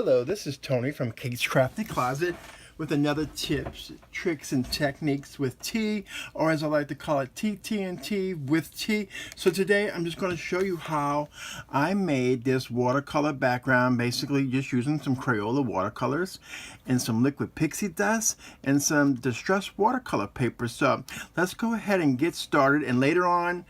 Hello, this is Tony from Kate's Crafty Closet with another tips, tricks, and techniques with tea, or as I like to call it, TT&T with tea. So today I'm just going to show you how I made this watercolor background, basically just using some Crayola watercolors and some liquid pixie dust and some distressed watercolor paper. So let's go ahead and get started, and later on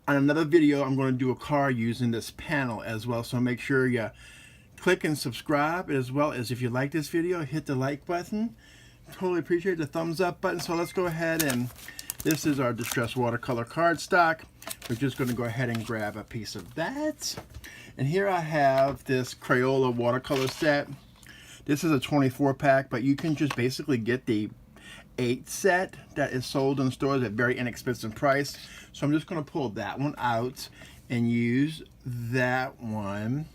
another video I'm going to do a card using this panel as well, so make sure you click and subscribe, as well as if you like this video, hit the like button. Totally appreciate the thumbs up button. So let's go ahead, and this is our distressed watercolor cardstock. We're just going to go ahead and grab a piece of that. And here I have this Crayola watercolor set. This is a 24 pack, but you can just basically get the 8 set that is sold in stores at very inexpensive price. So I'm just going to pull that one out and use that one.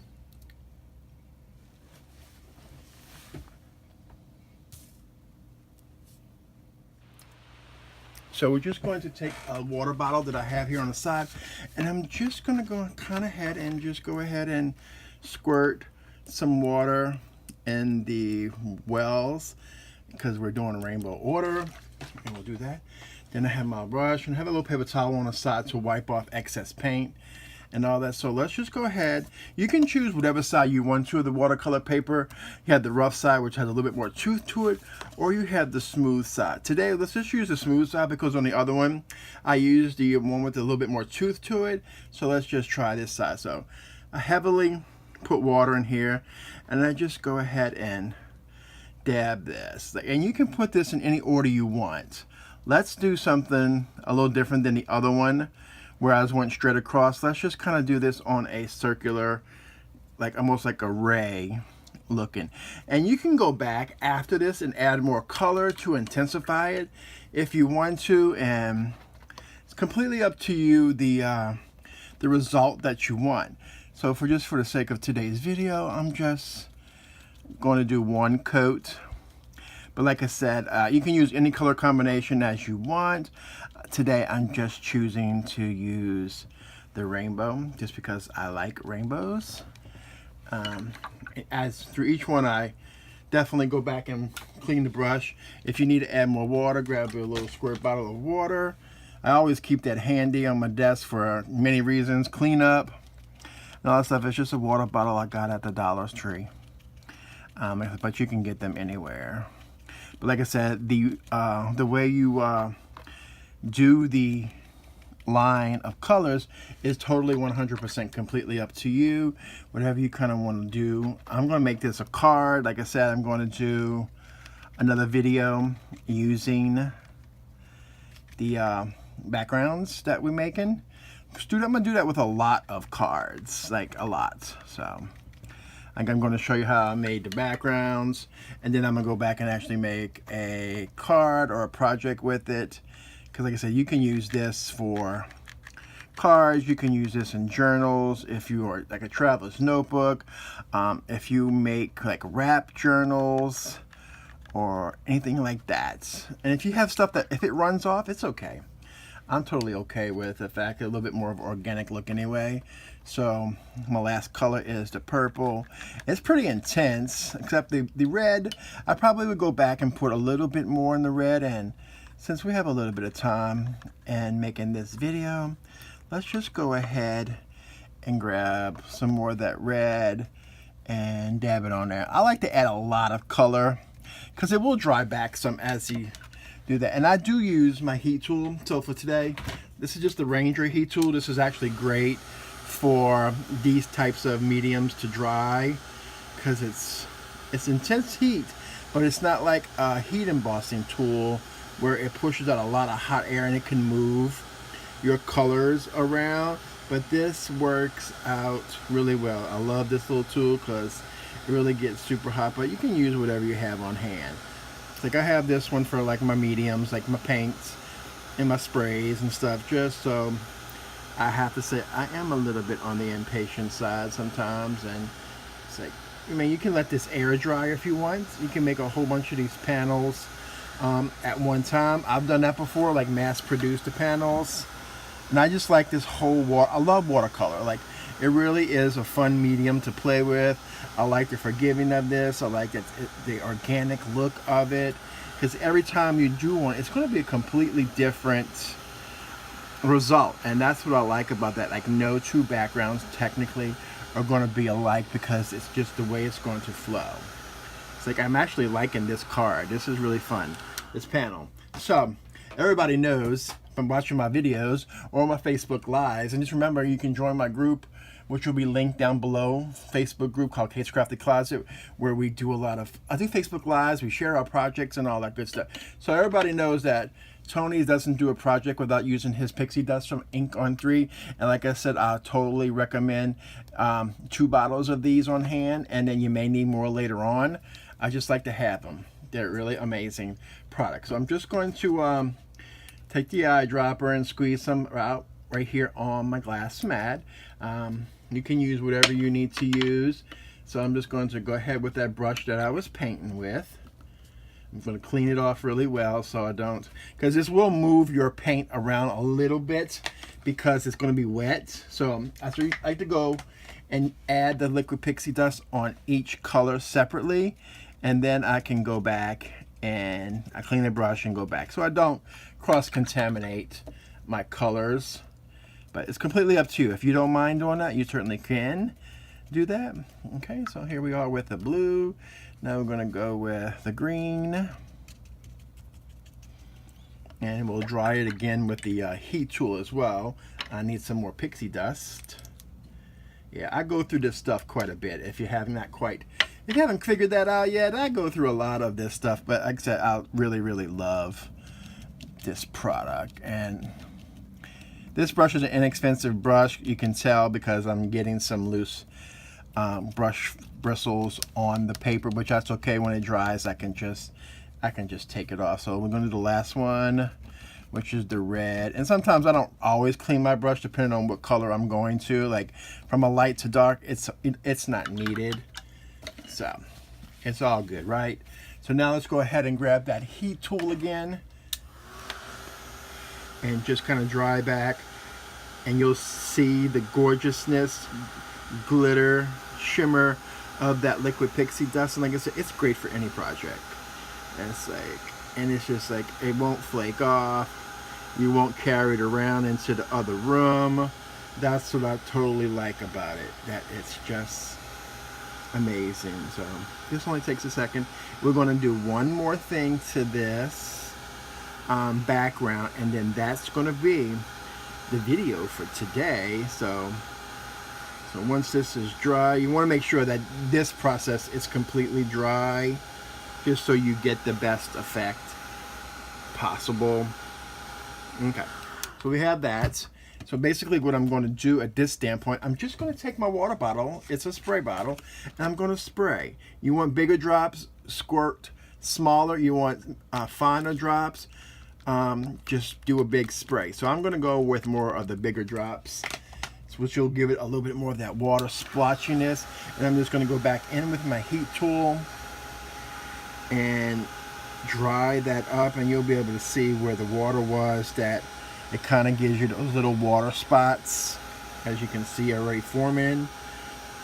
So we're just going to take a water bottle that I have here on the side, and I'm just going to go kind of ahead and just go ahead and squirt some water in the wells, because we're doing a rainbow order, and we'll do that. Then I have my brush and I have a little paper towel on the side to wipe off excess paint and all that. So let's just go ahead. You can choose whatever side you want to of the watercolor paper. You have the rough side, which has a little bit more tooth to it, or you have the smooth side. Today, let's just use the smooth side, because on the other one, I used the one with a little bit more tooth to it. So let's just try this side. So I heavily put water in here, and I just go ahead and dab this. And you can put this in any order you want. Let's do something a little different than the other one, where I went straight across. Let's just kind of do this on a circular, like almost like a ray looking. And you can go back after this and add more color to intensify it if you want to, and it's completely up to you the result that you want. So for the sake of today's video, I'm just going to do one coat. But like I said, you can use any color combination as you want. Today I'm just choosing to use the rainbow, just because I like rainbows. As through each one, I definitely go back and clean the brush. If you need to add more water, grab a little squirt bottle of water. I always keep that handy on my desk for many reasons. Clean up and all that stuff. It's just a water bottle I got at the Dollar Tree. But you can get them anywhere. But like I said, the way you do the line of colors is totally 100% completely up to you. Whatever you kind of want to do. I'm going to make this a card. Like I said, I'm going to do another video using the backgrounds that we're making. I'm going to do that with a lot of cards, like a lot. So I'm going to show you how I made the backgrounds, and then I'm going to go back and actually make a card or a project with it. Because like I said, you can use this for cards, you can use this in journals, if you are like a traveler's notebook, if you make like wrap journals or anything like that. And if you have stuff that if it runs off, it's okay. I'm totally okay with the fact that a little bit more of an organic look anyway. So my last color is the purple. It's pretty intense, except the red, I probably would go back and put a little bit more in the red. And since we have a little bit of time and making this video, let's just go ahead and grab some more of that red and dab it on there. I like to add a lot of color because it will dry back some as you do that. And I do use my heat tool. So for today, this is just the Ranger heat tool. This is actually great for these types of mediums to dry, because it's intense heat, but it's not like a heat embossing tool where it pushes out a lot of hot air and it can move your colors around. But this works out really well. I love this little tool because it really gets super hot, but you can use whatever you have on hand. It's like I have this one for like my mediums, like my paints and my sprays and stuff. Just so I have to say, I am a little bit on the impatient side sometimes, and it's like, I mean, you can let this air dry if you want. You can make a whole bunch of these panels at one time. I've done that before, like mass produce the panels. And I just like this whole I love watercolor. Like, It really is a fun medium to play with. I like the forgiving of this. I like the organic look of it, because every time you do one, it's going to be a completely different result, and that's what I like about that. Like, no two backgrounds technically are going to be alike, because it's just the way it's going to flow. It's like, I'm actually liking this card. This is really fun, this panel. So everybody knows from watching my videos or my Facebook Lives, and just remember, you can join my group, which will be linked down below. Facebook group called Kate's Crafty Closet, where we do a lot of, I do Facebook Lives, we share our projects and all that good stuff. So everybody knows that Tony doesn't do a project without using his Pixie dust from Ink on 3. And like I said, I totally recommend 2 bottles of these on hand, and then you may need more later on. I just like to have them. They're really amazing products. So I'm just going to take the eyedropper and squeeze some out right here on my glass mat. You can use whatever you need to use. So I'm just going to go ahead with that brush that I was painting with. I'm going to clean it off really well so I don't, because this will move your paint around a little bit because it's going to be wet. So I like to go and add the liquid pixie dust on each color separately, and then I can go back and I clean the brush and go back, so I don't cross-contaminate my colors. But it's completely up to you. If you don't mind doing that, you certainly can do that. Okay, so here we are with the blue. Now we're going to go with the green. And we'll dry it again with the heat tool as well. I need some more pixie dust. Yeah, I go through this stuff quite a bit. If you haven't figured that out yet, I go through a lot of this stuff. But like I said, I really, really love this product. And this brush is an inexpensive brush. You can tell because I'm getting some loose brush bristles on the paper, which that's okay. When it dries, I can just take it off. So we're going to do the last one, which is the red. And sometimes I don't always clean my brush depending on what color I'm going to. Like from a light to dark, it's not needed. So it's all good, right? So now let's go ahead and grab that heat tool again and just kind of dry back, and you'll see the gorgeousness, glitter, shimmer of that liquid pixie dust. And like I said, it's great for any project. And it's just like, it won't flake off. You won't carry it around into the other room. That's what I totally like about it, that it's just amazing. So this only takes a second. We're going to do one more thing to this background, and then that's going to be the video for today. So once this is dry, you want to make sure that this process is completely dry, just so you get the best effect possible. Okay, so we have that. So basically what I'm going to do at this standpoint, I'm just going to take my water bottle, it's a spray bottle, and I'm going to spray. You want bigger drops, squirt. Smaller, you want finer drops, just do a big spray. So I'm going to go with more of the bigger drops, which will give it a little bit more of that water splotchiness. And I'm just going to go back in with my heat tool and dry that up, and you'll be able to see where the water was, that it kind of gives you those little water spots, as you can see already forming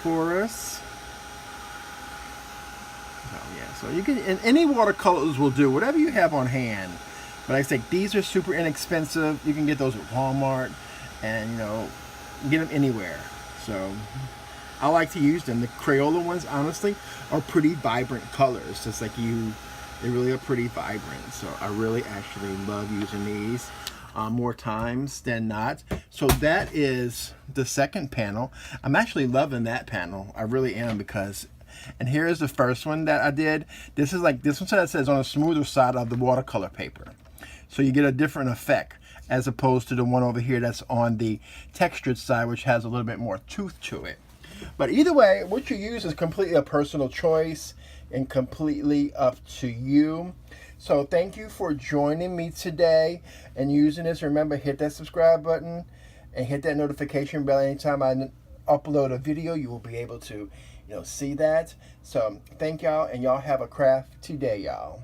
for us. Oh yeah, so you can, and any watercolors will do, whatever you have on hand. But like I say, these are super inexpensive. You can get those at Walmart, and get them anywhere. So I like to use them. The Crayola ones, honestly, are pretty vibrant colors. Just like they really are pretty vibrant. So I really actually love using these more times than not. So that is the second panel. I'm actually loving that panel. I really am, because, and here is the first one that I did. This one says on the smoother side of the watercolor paper. So you get a different effect, as opposed to the one over here that's on the textured side, which has a little bit more tooth to it. But either way, what you use is completely a personal choice and completely up to you. So thank you for joining me today and using this. Remember, hit that subscribe button and hit that notification bell. Anytime I upload a video, you will be able to see that. So thank y'all, and y'all have a crafty day, y'all.